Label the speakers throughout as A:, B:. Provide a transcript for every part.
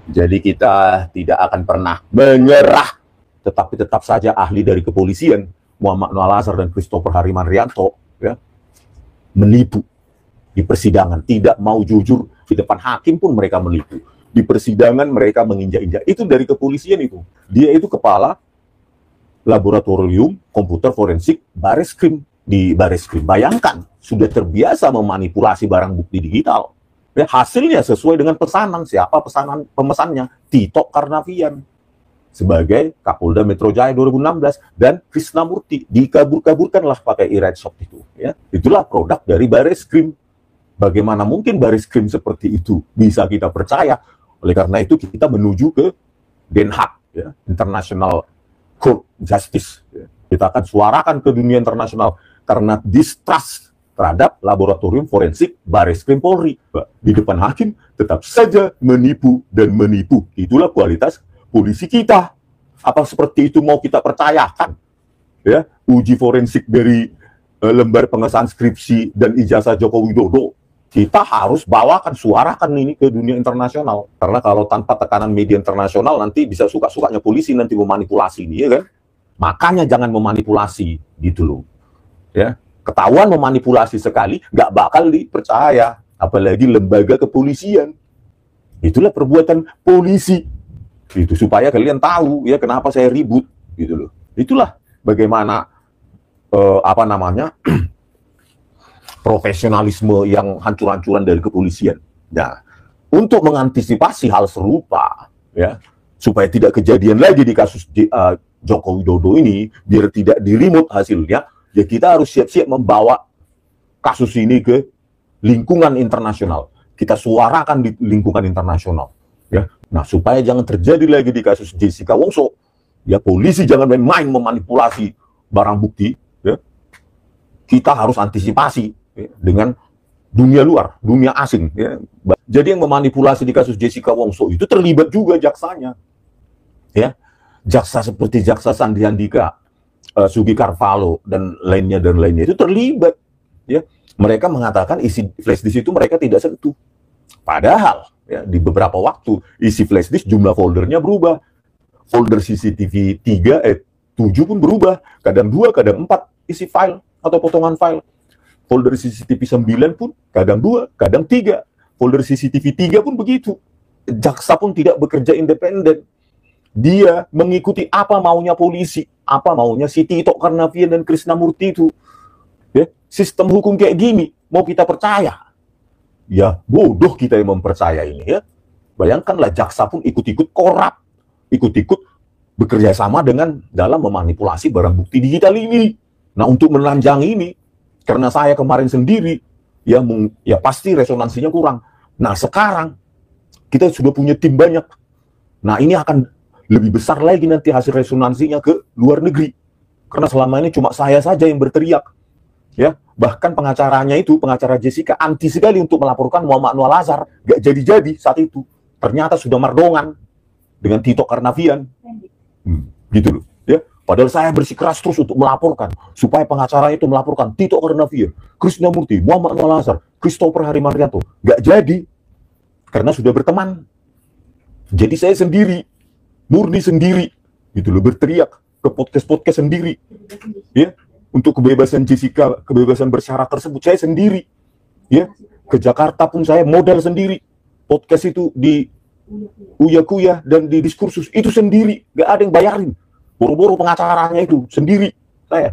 A: Jadi kita tidak akan pernah menyerah, tetapi tetap saja ahli dari kepolisian Muhammad Nur Al-Azhar dan Christopher Harimanrianto ya, menipu di persidangan, tidak mau jujur di depan hakim pun mereka menipu. Di persidangan mereka menginjak-injak. Itu dari kepolisian itu. Dia itu kepala laboratorium komputer forensik Bareskrim di Bareskrim. Bayangkan, sudah terbiasa memanipulasi barang bukti digital. Ya, hasilnya sesuai dengan pesanan. Siapa pemesannya? Tito Karnavian sebagai Kapolda Metro Jaya 2016 dan Krisnamurti dikabur-kaburkanlah pakai e-redshop itu. Ya, itulah produk dari Bareskrim. Bagaimana mungkin Bareskrim seperti itu bisa kita percaya? Oleh karena itu kita menuju ke Den Haag, ya, International Court Justice. Ya. Kita akan suarakan ke dunia internasional karena distrust terhadap laboratorium forensik Bareskrim Polri. Di depan hakim tetap saja menipu dan menipu. Itulah kualitas polisi kita. Apa seperti itu mau kita percayakan? Ya, uji forensik dari lembar pengesahan skripsi dan ijazah Joko Widodo. Kita harus bawakan, suarakan ini ke dunia internasional. Karena kalau tanpa tekanan media internasional nanti bisa suka-sukanya polisi nanti memanipulasi ini, ya kan? Makanya jangan memanipulasi, gitu loh. Ya, ketahuan memanipulasi sekali, nggak bakal dipercaya. Apalagi lembaga kepolisian. Itulah perbuatan polisi. Itu supaya kalian tahu ya kenapa saya ribut, gitu loh. Itulah bagaimana profesionalisme yang hancur-hancuran dari kepolisian. Nah, untuk mengantisipasi hal serupa, ya, supaya tidak kejadian lagi di kasus Joko Widodo ini, biar tidak di-remote hasilnya, ya kita harus siap-siap membawa kasus ini ke lingkungan internasional. Kita suarakan di lingkungan internasional. Ya. Nah, supaya jangan terjadi lagi di kasus Jessica Wongso, ya polisi jangan main-main memanipulasi barang bukti. Ya. Kita harus antisipasi dengan dunia luar, dunia asing. Ya. Jadi yang memanipulasi di kasus Jessica Wongso itu terlibat juga jaksanya. Ya. Jaksa seperti Jaksa Sandi Handika, Sugi Carvalho, dan lainnya itu terlibat. Ya. Mereka mengatakan isi flash disk itu mereka tidak sentuh. Padahal ya, di beberapa waktu isi flash disk jumlah foldernya berubah. Folder CCTV 7 pun berubah. Kadang 2, kadang 4 isi file atau potongan file. Folder CCTV 9 pun kadang 2, kadang 3. Folder CCTV 3 pun begitu. Jaksa pun tidak bekerja independen. Dia mengikuti apa maunya polisi, apa maunya si Tito Karnavian dan Krisnamurti itu. Ya, sistem hukum kayak gini, mau kita percaya? Ya, bodoh kita yang mempercaya ini ya. Bayangkanlah jaksa pun ikut-ikut korup, ikut-ikut bekerja sama dengan dalam memanipulasi barang bukti digital ini. Nah, untuk menelanjangi ini, karena saya kemarin sendiri, ya pasti resonansinya kurang. Nah, sekarang kita sudah punya tim banyak. Nah, ini akan lebih besar lagi nanti hasil resonansinya ke luar negeri. Karena selama ini cuma saya saja yang berteriak. Ya, bahkan pengacaranya itu, pengacara Jessica, anti sekali untuk melaporkan Muhammad Nur Al-Azhar. Gak jadi-jadi saat itu. Ternyata sudah mardongan dengan Tito Karnavian. Gitu loh. Ya. Padahal saya bersikeras terus untuk melaporkan, supaya pengacara itu melaporkan Tito Karnavian, Krisnamurti, Muhammad Nur Al-Azhar, Christopher Harimanrianto. Gak jadi, karena sudah berteman. Jadi saya sendiri, murni sendiri, gitu loh, berteriak ke podcast-podcast sendiri. Ya, untuk kebebasan Jessica, kebebasan bersyarat tersebut, saya sendiri. Ya, ke Jakarta pun saya modal sendiri. Podcast itu di Uya Kuya dan di Diskursus, itu sendiri. Gak ada yang bayarin. Boro-boro pengacaranya itu sendiri saya,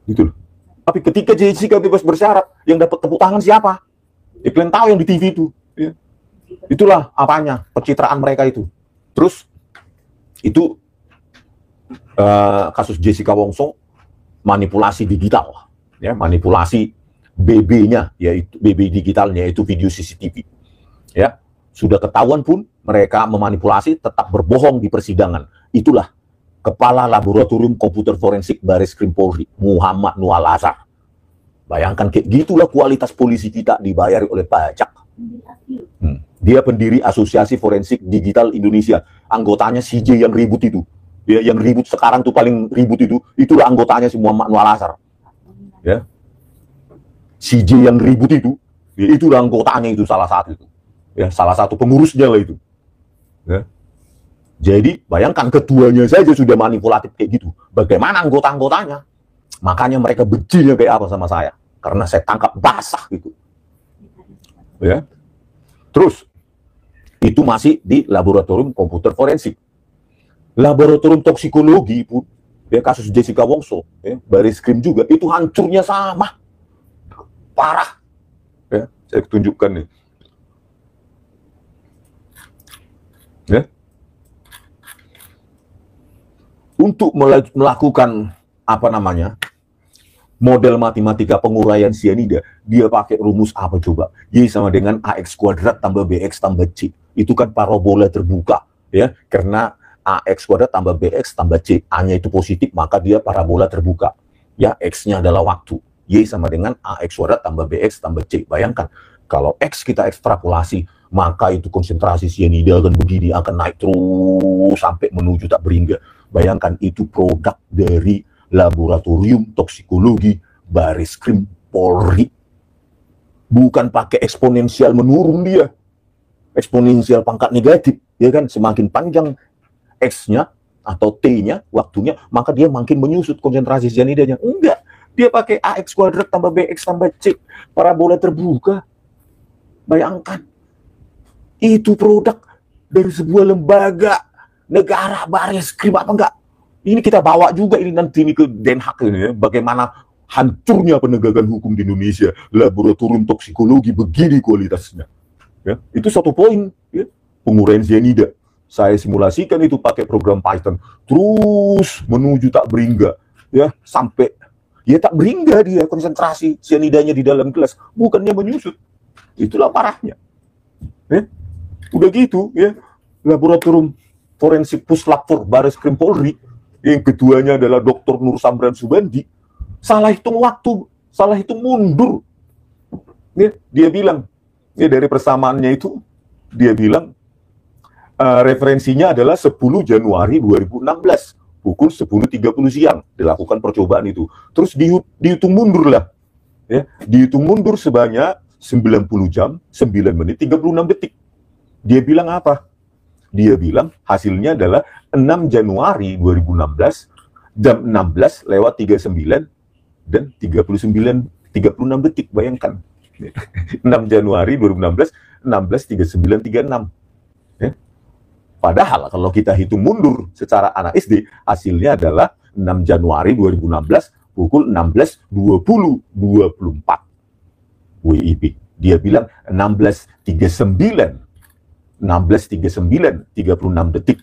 A: gitu loh. Tapi ketika Jessica bebas bersyarat, yang dapat tepuk tangan siapa? Ya, kalian tahu yang di TV itu. Ya. Itulah apanya pencitraan mereka itu. Terus itu kasus Jessica Wongso, manipulasi digital, ya, manipulasi BB-nya, yaitu BB digitalnya, yaitu video CCTV. Ya, sudah ketahuan pun mereka memanipulasi, tetap berbohong di persidangan. Itulah Kepala Laboratorium Komputer Forensik Bareskrim Polri, Muhammad Nur Al-Azhar. Bayangkan kayak gitulah kualitas polisi kita dibayar oleh pajak. Dia pendiri Asosiasi Forensik Digital Indonesia. Anggotanya CJ yang ribut itu. Ya, yang ribut sekarang tuh paling ribut itu, itulah anggotanya si Muhammad Nur Al-Azhar. Ya. CJ yang ribut itu, ya, itulah anggotanya itu salah satu itu. Ya, salah satu pengurusnya lah itu. Ya. Jadi bayangkan keduanya saja sudah manipulatif kayak gitu. Bagaimana anggota-anggotanya? Makanya mereka bencinya kayak apa sama saya? Karena saya tangkap basah gitu. Ya. Terus itu masih di laboratorium komputer forensik. Laboratorium toksikologi pun, ya, kasus Jessica Wongso, ya, Baris Krim juga, itu hancurnya sama, parah. Ya, saya tunjukkan nih. Ya. Untuk melakukan apa namanya model matematika penguraian sianida, dia pakai rumus apa coba? Y sama dengan AX kuadrat tambah BX tambah C. Itu kan parabola terbuka, ya, karena AX kuadrat tambah BX tambah C, A-nya itu positif, maka dia parabola terbuka. Ya, X-nya adalah waktu. Y sama dengan AX kuadrat tambah BX tambah C. Bayangkan, kalau X kita ekstrapolasi, maka itu konsentrasi sianida akan begini, akan naik terus sampai menuju tak berhingga. Bayangkan, itu produk dari laboratorium toksikologi Baris Krim Polri. Bukan pakai eksponensial menurun dia. Eksponensial pangkat negatif, ya kan? Semakin panjang X-nya atau T-nya, waktunya, maka dia makin menyusut konsentrasi sianidanya. Enggak, dia pakai AX kuadrat tambah BX tambah C, parabola terbuka. Bayangkan, itu produk dari sebuah lembaga negara Baris Krim apa enggak? Ini kita bawa juga ini nanti ini ke Den Haag ini, ya. Bagaimana hancurnya penegakan hukum di Indonesia. Laboratorium toksikologi begini kualitasnya. Ya, itu satu poin, ya. Penguraian sianida. Saya simulasikan itu pakai program Python, terus menuju tak berhingga, ya, sampai ya tak berhingga dia konsentrasi sianidanya di dalam kelas, bukannya menyusut. Itulah parahnya. Ya. Udah gitu, ya, laboratorium forensik Puslap 4 Baris Krim Polri, yang keduanya adalah Dr. Nur Samran Subandi, salah hitung waktu, salah hitung mundur. Ya, dia bilang, ya, dari persamaannya itu, dia bilang referensinya adalah 10 Januari 2016, pukul 10.30 siang, dilakukan percobaan itu. Terus dihitung mundur lah, ya, dihitung mundur sebanyak 90 jam, 9 menit, 36 detik. Dia bilang apa? Dia bilang hasilnya adalah 6 Januari 2016, jam 16 lewat 39 dan 36 detik. Bayangkan. 6 Januari 2016, 16.39.36. Ya. Padahal kalau kita hitung mundur secara anak SD, hasilnya adalah 6 Januari 2016, pukul 16.20.24 WIB. Dia bilang 16.39, 36 detik.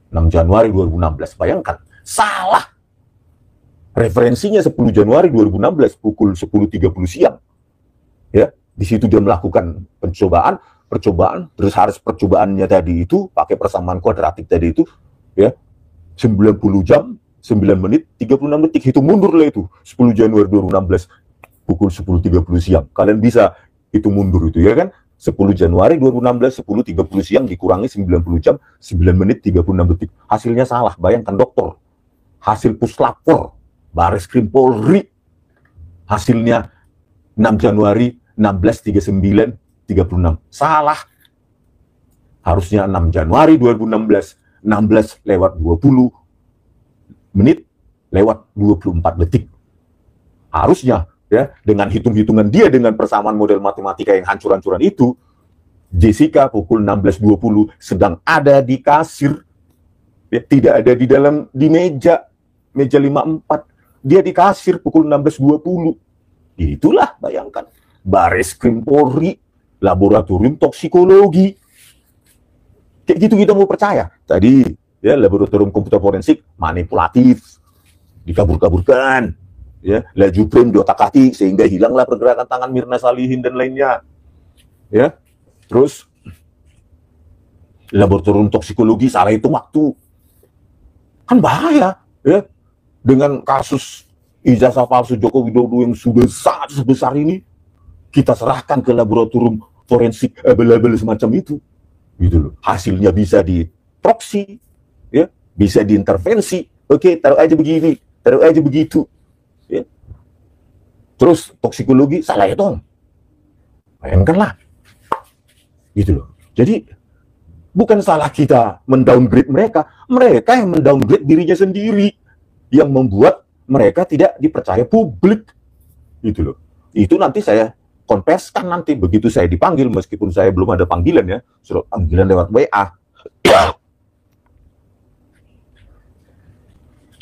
A: 6 Januari 2016. Bayangkan, salah. Referensinya 10 Januari 2016 pukul 10.30 siang. Ya, di situ dia melakukan percobaan, terus harus percobaannya tadi itu pakai persamaan kuadratik tadi itu, ya, 90 jam, 9 menit, 36 detik. Hitung mundur lah itu, 10 Januari 2016 pukul 10.30 siang. Kalian bisa hitung mundur itu, ya kan? 10 Januari 2016, 10.30 siang dikurangi 90 jam, 9 menit, 36 detik. Hasilnya salah. Bayangkan, dokter. Hasil Puslap 4 Baris Krim Polri, hasilnya 6 Januari 16.39.36. Salah. Harusnya 6 Januari 2016, 16 lewat 20 menit, lewat 24 detik. Harusnya, ya, dengan hitung-hitungan dia dengan persamaan model matematika yang hancur-hancuran itu, Jessica pukul 16.20 sedang ada di kasir, ya, tidak ada di meja 54, dia di kasir pukul 16.20. Itulah, bayangkan, Baris Krim Polri, laboratorium toksikologi. Kayak gitu kita mau percaya. Tadi, ya, laboratorium komputer forensik manipulatif, dikabur-kaburkan, ya, laju frame diotak-atik sehingga hilanglah pergerakan tangan Mirna Salihin dan lainnya, ya. Terus laboratorium toksikologi salah hitung waktu, kan bahaya, ya, dengan kasus ijazah palsu Joko Widodo yang sudah sangat sebesar ini, kita serahkan ke laboratorium forensik abal-abal semacam itu, gitu loh. Hasilnya bisa diproksi, ya, bisa diintervensi. Oke, taruh aja begini, taruh aja begitu. Ya. Terus toksikologi salah hitung, bayangkanlah, gitu loh. Jadi Bukan salah kita mendowngrade mereka, mereka yang mendowngrade dirinya sendiri, yang membuat mereka tidak dipercaya publik, gitu loh. Itu nanti saya konfeskan nanti begitu saya dipanggil, meskipun saya belum ada panggilan ya, surat panggilan lewat WA.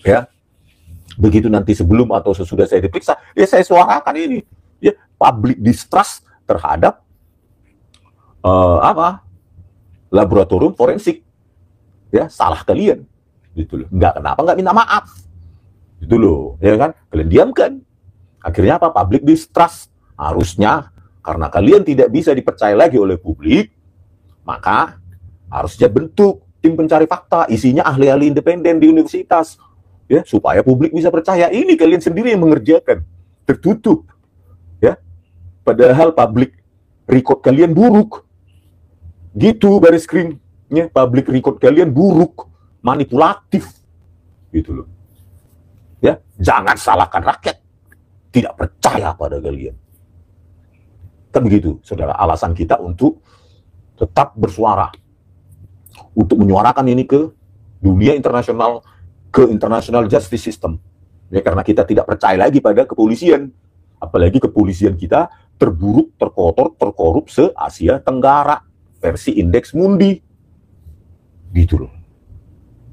A: Ya, begitu nanti sebelum atau sesudah saya diperiksa, ya saya suarakan ini, ya public distrust terhadap laboratorium forensik, ya salah kalian, gitu loh. Kenapa nggak minta maaf, gitu loh, ya kan? Kalian diamkan, akhirnya apa? Public distrust. Harusnya karena kalian tidak bisa dipercaya lagi oleh publik, maka harusnya bentuk tim pencari fakta, isinya ahli-ahli independen di universitas, ya supaya publik bisa percaya. Ini kalian sendiri yang mengerjakan, tertutup, ya. Padahal public record kalian buruk, gitu baris krimnya. Public record kalian buruk, manipulatif, gitu loh. Ya, jangan salahkan rakyat tidak percaya pada kalian. Kan begitu, saudara, alasan kita untuk tetap bersuara, untuk menyuarakan ini ke dunia internasional, ke international justice system. Ya, karena kita tidak percaya lagi pada kepolisian, apalagi kepolisian kita terburuk, terkotor, terkorup se-Asia Tenggara, versi Indeks Mundi, gitu loh.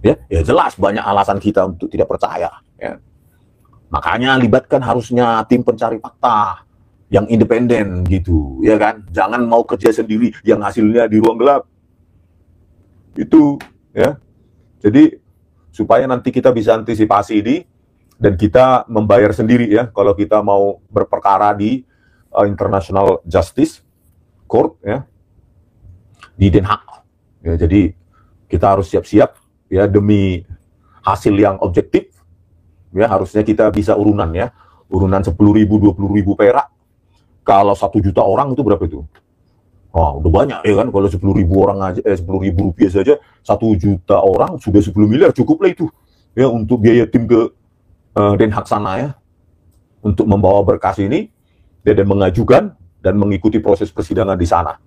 A: Ya jelas banyak alasan kita untuk tidak percaya. Ya. Makanya libatkan harusnya tim pencari fakta yang independen, gitu, ya kan? Jangan mau kerja sendiri yang hasilnya di ruang gelap. Itu, ya. Jadi supaya nanti kita bisa antisipasi ini dan kita membayar sendiri ya kalau kita mau berperkara di International Justice Court, ya, di Den Haag. Ya, jadi kita harus siap-siap ya demi hasil yang objektif. Ya, harusnya kita bisa urunan ya. Urunan 10.000, 20.000 perak. Kalau 1 juta orang itu berapa itu? Oh, udah banyak ya kan. Kalau 10.000 orang aja, 10.000 rupiah saja, 1 juta orang sudah 10 miliar, cukup lah itu. Ya, untuk biaya tim ke Den Haag sana ya. Untuk membawa berkas ini dan mengajukan dan mengikuti proses persidangan di sana.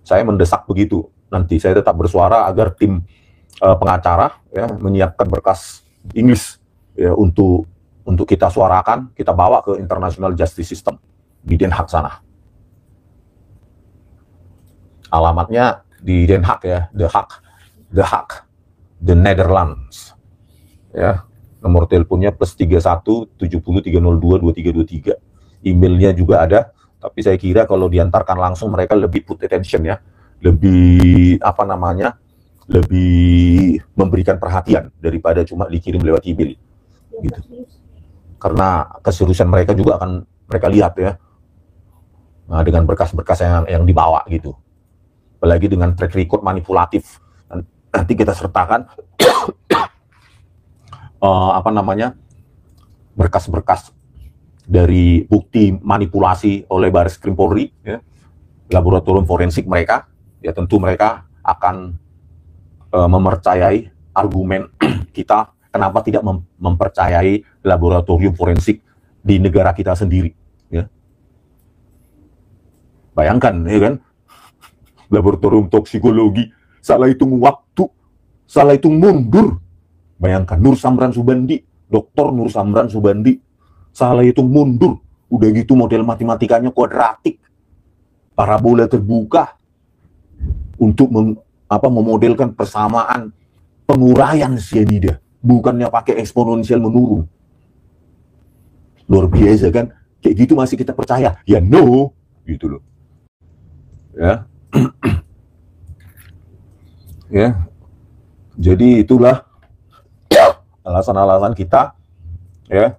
A: Saya mendesak begitu. Nanti saya tetap bersuara agar tim pengacara ya menyiapkan berkas Inggris ya untuk kita suarakan, kita bawa ke International Justice System di Den Haag sana. Alamatnya di Den Haag ya, The Haag, The Netherlands. Ya, nomor teleponnya +31 70 302 2323. Emailnya juga ada, tapi saya kira kalau diantarkan langsung mereka lebih put attention ya, lebih lebih memberikan perhatian daripada cuma dikirim lewat email, gitu. Karena keseriusan mereka juga akan mereka lihat ya. Nah, dengan berkas-berkas yang dibawa gitu, apalagi dengan track record manipulatif, nanti kita sertakan berkas-berkas dari bukti manipulasi oleh Baris Krim Polri, ya, laboratorium forensik mereka, ya tentu mereka akan mempercayai argumen kita kenapa tidak mempercayai laboratorium forensik di negara kita sendiri. Ya. Bayangkan, ya kan, laboratorium toksikologi salah hitung waktu, salah hitung mundur. Bayangkan Nur Samran Subandi, Dr. Nur Samran Subandi, salah hitung mundur. Udah gitu model matematikanya kuadratik, parabola terbuka untuk memodelkan persamaan penguraian sianida, bukannya pakai eksponensial menurun. Luar biasa kan? Kayak gitu masih kita percaya? Ya no, gitu loh. Ya. Ya. Jadi itulah alasan-alasan kita ya.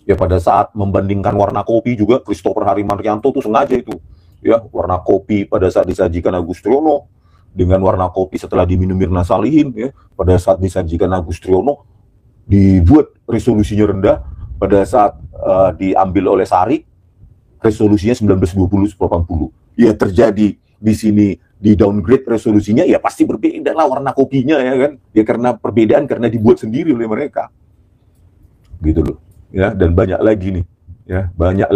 A: Ya pada saat membandingkan warna kopi juga Christopher Harimantrianto tuh sengaja itu ya, warna kopi pada saat disajikan Agus Triono dengan warna kopi setelah diminum Mirna Salihin ya, pada saat disajikan Agus Triono dibuat resolusinya rendah, pada saat diambil oleh Sari resolusinya 1920/80. Ya terjadi di sini di downgrade resolusinya, ya pasti berbeda lah warna kopinya ya kan, ya karena perbedaan karena dibuat sendiri oleh mereka, gitu loh ya. Dan banyak lagi nih ya, banyak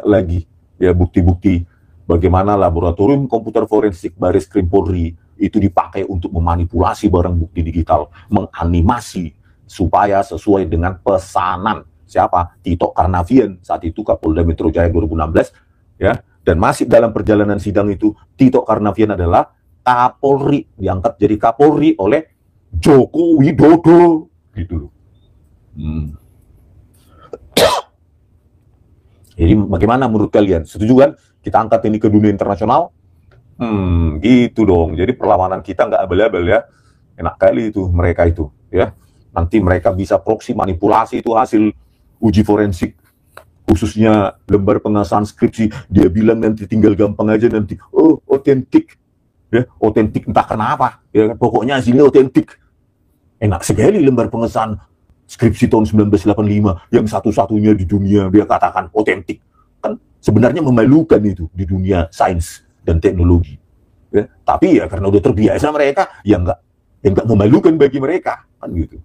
A: lagi ya bukti-bukti bagaimana laboratorium komputer forensik Baris Krim Polri itu dipakai untuk memanipulasi barang bukti digital, menganimasi supaya sesuai dengan pesanan siapa? Tito Karnavian, saat itu Kapolda Metro Jaya 2016, ya. Dan masih dalam perjalanan sidang itu, Tito Karnavian adalah Kapolri, diangkat jadi Kapolri oleh Joko Widodo, gitu loh. Jadi bagaimana menurut kalian? Setuju kan? Kita angkat ini ke dunia internasional? Gitu dong. Jadi perlawanan kita nggak abal-abal ya. Enak kali itu mereka itu, ya. Nanti mereka bisa proksi manipulasi itu hasil uji forensik, khususnya lembar pengesahan skripsi. Dia bilang nanti tinggal gampang aja nanti, oh otentik, ya otentik entah kenapa, ya pokoknya hasilnya otentik. Enak sekali lembar pengesahan skripsi tahun 1985 yang satu-satunya di dunia dia katakan otentik. Kan sebenarnya memalukan itu di dunia sains dan teknologi. Ya, tapi ya karena udah terbiasa mereka, ya nggak memalukan bagi mereka, kan gitu.